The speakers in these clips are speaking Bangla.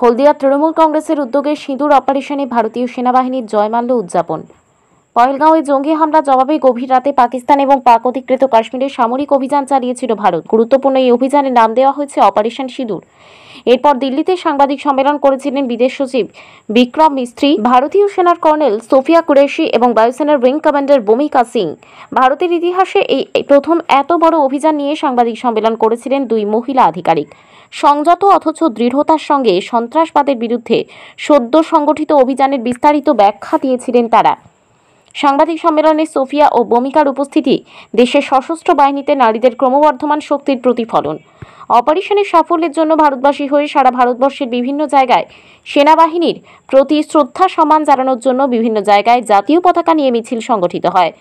হলদিয়া তৃণমূল কংগ্রেসের উদ্যোগে সিঁদুর অপারেশনে ভারতীয় সেনাবাহিনীর জয়মাল্য উদযাপন। পহেলগাঁওয়ে জঙ্গি হামলার জবাবে গভীর রাতে পাকিস্তান এবং পাক অধিকৃত কাশ্মীরে সামরিক অভিযান চালিয়েছিল ভারত। গুরুত্বপূর্ণ এই অভিযানের নাম দেওয়া হয়েছে অপারেশন সিঁদুর। এরপর দিল্লিতে সাংবাদিক সম্মেলন করেছিলেন বিদেশ সচিব বিক্রম মিস্ত্রি, ভারতীয় সেনার কর্নেল সোফিয়া কুরেশি এবং বায়ুসেনার উইং কমান্ডার ভূমিকা সিং। ভারতের ইতিহাসে এই প্রথম এত বড় অভিযান নিয়ে সাংবাদিক সম্মেলন করেছিলেন দুই মহিলা আধিকারিক। সংযত অথচ দৃঢ়তার সঙ্গে সন্ত্রাসবাদের বিরুদ্ধে সদ্য সংগঠিত অভিযানের বিস্তারিত ব্যাখ্যা দিয়েছিলেন তারা। সাংবাদিক সম্মেলনে সোফিয়া ও ভূমিকার উপস্থিতি দেশের সশস্ত্র বাহিনীতে নারীদের ক্রমবর্ধমান শক্তির প্রতিফলন। অপারেশনের সাফল্যের জন্য ভারতবাসী হয়ে সারা ভারতবর্ষের বিভিন্ন জায়গায় সেনাবাহিনীর প্রতি শ্রদ্ধা সম্মান জানানোর জন্য বিভিন্ন জায়গায় জাতীয় পতাকা নিয়ে মিছিল সংগঠিত হয়।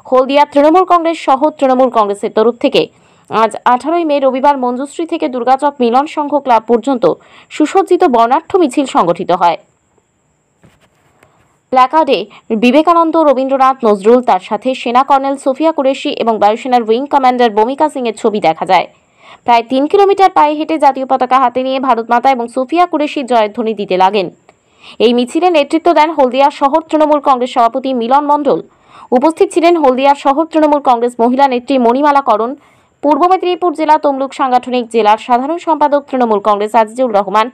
হলদিয়া তৃণমূল কংগ্রেস সহ তৃণমূল কংগ্রেসের তরফ থেকে আজ 18 মে রবিবার মঞ্জুশ্রী থেকে দুর্গাচক মিলন সংঘ ক্লাব পর্যন্ত সুসজ্জিত বর্ণাঢ্য মিছিল সংগঠিত হয়। প্ল্যাকার্ডে বিবেকানন্দ, রবীন্দ্রনাথ, নজরুল, তার সাথে সেনা কর্নেল সোফিয়া কুরেশি এবং বায়ুসেনার উইং কমান্ডার ভূমিকা সিং এর ছবি দেখা যায়। প্রায় 3 কিলোমিটার পায়ে হেঁটে জাতীয় পতাকা হাতে নিয়ে ভারত মাতা এবং সোফিয়া কুরেশির জয়ধ্বনি দিতে লাগেন। এই মিছিলে নেতৃত্ব দেন হলদিয়া শহর তৃণমূল কংগ্রেস সভাপতি মিলন মণ্ডল। উপস্থিত ছিলেন হলদিয়া শহর তৃণমূল কংগ্রেস মহিলা নেত্রী মণিমালা করণ, পূর্ব মেদিনীপুর জেলা তমলুক সাংগঠনিক জেলার সাধারণ সম্পাদক তৃণমূল কংগ্রেস আজিজুল রহমান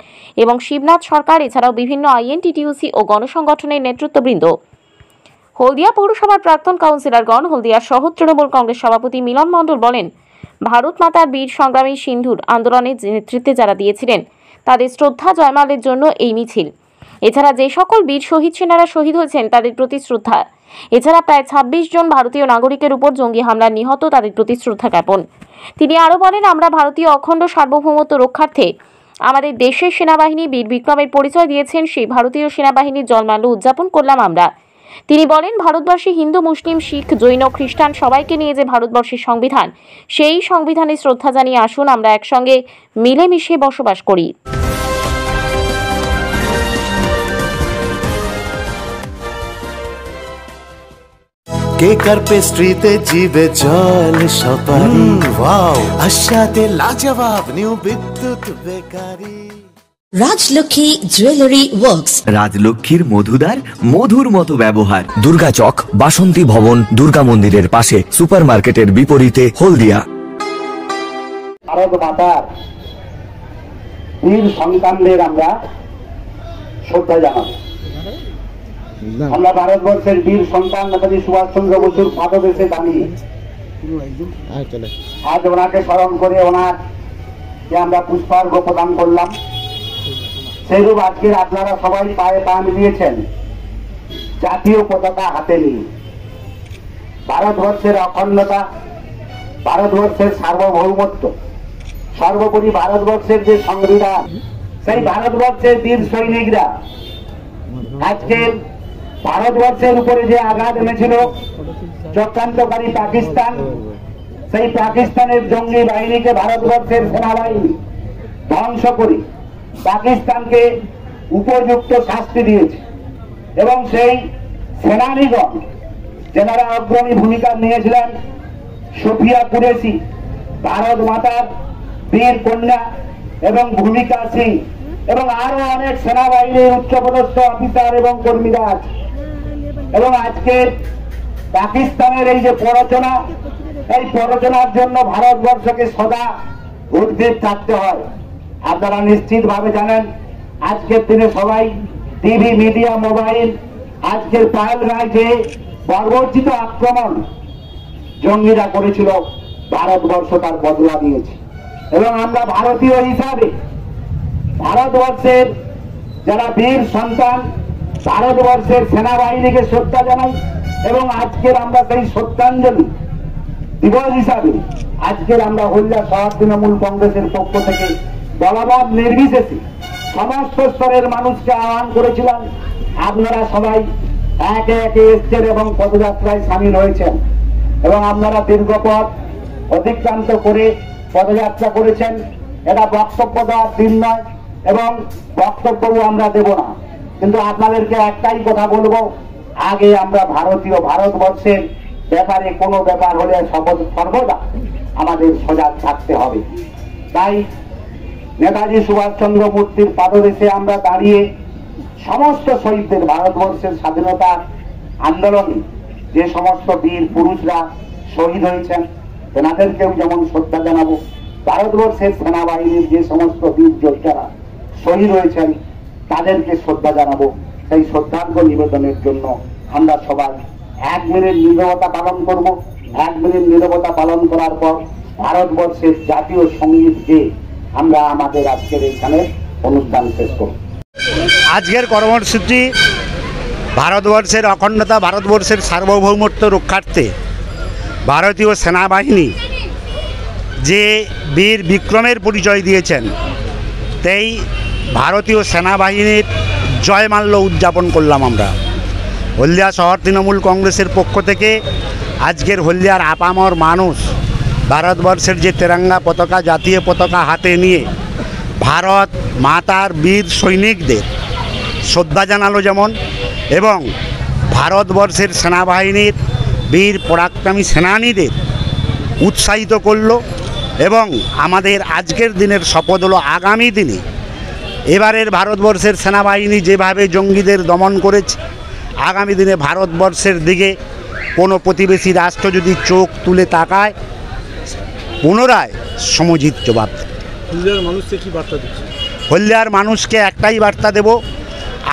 এবং শিবনাথ সরকার, এছাড়াও বিভিন্ন আইএনটিটিইউসি ও গণসংগঠনের নেতৃত্ববৃন্দ। হলদিয়া পৌরসভার প্রাক্তন কাউন্সিলরগণ। হলদিয়া শহর তৃণমূল কংগ্রেস সভাপতি মিলন মণ্ডল বলেন, ভারত মাতার বীর সংগ্রামী সিন্ধুর আন্দোলনের নেতৃত্বে যারা দিয়েছিলেন তাদের শ্রদ্ধা জয়মালের জন্য এই মিছিল। এছাড়া যে সকল বীর শহীদ সেনারা শহীদ হয়েছেন তাদের প্রতি শ্রদ্ধা। এছাড়া প্রায় 26 জন ভারতীয় নাগরিকের উপর জঙ্গি হামলার নিহত, তাদের প্রতি শ্রদ্ধা জ্ঞাপন। তিনি আরও বলেন, আমরা ভারতীয় অখণ্ড সার্বভৌমত্ব রক্ষার্থে আমাদের দেশের সেনাবাহিনী বীর বিক্রমের পরিচয় দিয়েছেন, সেই ভারতীয় সেনাবাহিনীর জয়মাল্য উদযাপন করলাম আমরা। তিনি বলেন, ভারতবর্ষে হিন্দু, মুসলিম, শিখ, জৈন, খ্রিস্টান সবাইকে নিয়ে যে ভারতবর্ষের সংবিধান, সেই সংবিধানে শ্রদ্ধা জানিয়ে আসুন আমরা একসঙ্গে মিলেমিশে বসবাস করি। কেকার পেস্ট্রিতে জিবে জল সপারি, ওয়াও আশাতে লাজবাব নিউ বিদ্যুৎ বেকারি। রাজলক্ষ্মী জুয়েলারি ওয়ার্কস, রাজলক্ষ্মীর মধুদার মধুর মতো ব্যবহার। দুর্গাচক বাসন্তী ভবন দুর্গা মন্দিরের পাশে, সুপারমার্কেটের বিপরীতে, হলদিয়া। ভারত মাতার বীর সন্তানদের আমরা শ্রদ্ধা জানাবো। আমরা ভারতবর্ষের বীর সন্তান নেতাজি সুভাষচন্দ্র বসুর পাদদেশে দাঁড়িয়ে আজ ওনাকে স্মরণ করে ওনার যে আমরা পুষ্পার্ঘ্য প্রদান করলাম, সেইরূপ আজকের আপনারা সবাই পায়ে পা মিলিয়েছেন জাতীয় পতাকা হাতে নিয়ে। ভারতবর্ষের অখণ্ডতা, ভারতবর্ষের সার্বভৌমত্ব, সর্বোপরি ভারতবর্ষের যে সংবিধান, সেই ভারতবর্ষের বীর সৈনিকরা আজকের ভারতবর্ষের উপরে যে আঘাত এনেছিল চক্রান্তকারী পাকিস্তান, সেই পাকিস্তানের জঙ্গি বাহিনীকে ভারতবর্ষের সেনাবাহিনী ধ্বংস করে পাকিস্তানকে উপযুক্ত শাস্তি দিয়েছে এবং সেই সেনানীগণ যারা অগ্রণী ভূমিকা নিয়েছিলেন, সোফিয়া কুরেশি, ভারত মাতার বীর কন্যা এবং ভূমিকা সিং এবং আরো অনেক সেনাবাহিনীর উচ্চপদস্থ অফিসার এবং কর্মীরা আছে। এবং আজকে পাকিস্তানের এই যে প্ররোচনা, এই প্ররোচনার জন্য ভারতবর্ষকে সদা উদ্গ্রীব থাকতে হয়। আপনারা নিশ্চিতভাবে জানেন, আজকের দিনে সবাই টিভি, মিডিয়া, মোবাইল, আজকের পহেলগাঁওয়ে যে বর্বরচিত আক্রমণ জঙ্গিরা করেছিল, ভারতবর্ষ তার বদলা নিয়েছে। এবং আমরা ভারতীয় হিসাবে ভারতবর্ষের যারা বীর সন্তান, ভারতবর্ষের সেনাবাহিনীকে শ্রদ্ধা জানাই এবং আজকের আমরা সেই শ্রদ্ধাঞ্জলি দিবস হিসাবে আজকের আমরা হলদিয়া শহর তৃণমূল কংগ্রেসের পক্ষ থেকে দলমত নির্বিশেষে সমস্ত স্তরের মানুষকে আহ্বান করেছিলাম। আপনারা সবাই একে একে এসছেন এবং পদযাত্রায় সামিল হয়েছেন এবং আপনারা দীর্ঘপথ অতিক্রান্ত করে পদযাত্রা করেছেন। এটা বক্তব্য দেওয়ার দিন নয় এবং বক্তব্যও আমরা দেব না, কিন্তু আপনাদেরকে একটাই কথা বলবো, আগে আমরা ভারতীয়, ভারতবর্ষের ব্যাপারে কোনো ব্যাপার হলে সর্বদা আমাদের সজাগ থাকতে হবে। তাই নেতাজি সুভাষচন্দ্র মূর্তির পাদদেশে আমরা দাঁড়িয়ে সমস্ত শহীদদের, ভারতবর্ষের স্বাধীনতা আন্দোলনে যে সমস্ত বীর পুরুষরা শহীদ হয়েছেন তেনাদেরকেও যেমন শ্রদ্ধা জানাবো, ভারতবর্ষের সেনাবাহিনীর যে সমস্ত বীর যোদ্ধারা শহীদ হয়েছেন তাদেরকে শ্রদ্ধা জানাবো। সেই শ্রদ্ধার্ঘ নিবেদনের জন্য আমরা সবাই 1 মিনিট নীরবতা পালন করব। 1 মিনিট নীরবতা পালন করার পর ভারতবর্ষের জাতীয় সঙ্গীত গেয়ে আমরা আমাদের আজকের এখানে অনুষ্ঠান শেষ করব। আজকের কর্মসূচি ভারতবর্ষের অখণ্ডতা, ভারতবর্ষের সার্বভৌমত্ব রক্ষার্থে ভারতীয় সেনাবাহিনী যে বীর বিক্রমের পরিচয় দিয়েছেন, তাই ভারতীয় সেনাবাহিনীর জয়মাল্য উদযাপন করলাম আমরা। হলদিয়া শহর তৃণমূল কংগ্রেসের পক্ষ থেকে আজকের হলদিয়ার আপামর মানুষ ভারতবর্ষের যে তেরঙ্গা পতাকা, জাতীয় পতাকা হাতে নিয়ে ভারত মাতার বীর সৈনিকদের শ্রদ্ধা জানালো যেমন, এবং ভারতবর্ষের সেনাবাহিনীর বীর পরাক্রমী সেনানীদের উৎসাহিত করলো। এবং আমাদের আজকের দিনের শপথ হলো আগামী দিনে এবারের ভারতবর্ষের সেনাবাহিনী যেভাবে জঙ্গিদের দমন করেছে, আগামী দিনে ভারতবর্ষের দিকে কোনো প্রতিবেশী রাষ্ট্র যদি চোখ তুলে তাকায়, পুনরায় সমুচিত জবাব দেবে। হলদিয়ার মানুষকে কি বার্তা দিচ্ছে? হলদিয়ার মানুষকে একটাই বার্তা দেব,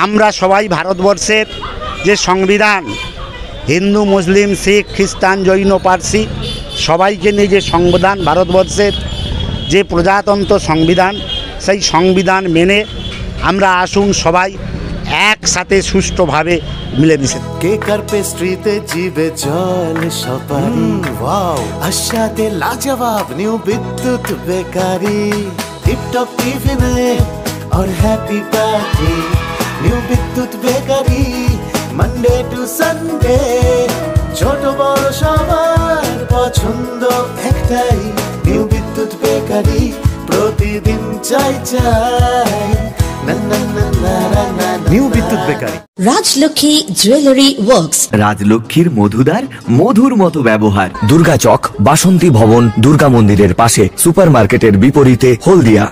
আমরা সবাই ভারতবর্ষের যে সংবিধান, হিন্দু, মুসলিম, শিখ, খ্রিস্টান, জৈন, পার্সি সবাইকে নিয়ে যে সংবিধান, ভারতবর্ষের যে প্রজাতন্ত্র সংবিধান, সেই সংবিধান মেনে আমরা আসুন সবাই একসাথে সুষ্ঠুভাবে মিলেমিশে। কেকার পেস্ট্রিতে জিবে জল সপারি, ওয়াও আশাতে লাজবাব নিউ বিদ্যুৎ বেকারি, টিপটপ টিফিনে और हैप्पी पार्टी নিউ বিদ্যুৎ বেকারি, মানডে টু সানডে ছোট বড় সবার পছন্দ একটাই, নিউ বিদ্যুৎ বেকারি প্রতিদিন চাই চাই না না না না না। নিউ বিদ্যুৎ বেকারি। Rajlakhi Jewelry Works, রাজলক্ষ্মীর মধুদার মধুর মতো ব্যবহার। দুর্গা চক, বাসন্তী ভবন, দুর্গা মন্দিরের পাশে, সুপার মার্কেটের বিপরীতে, হলদিয়া।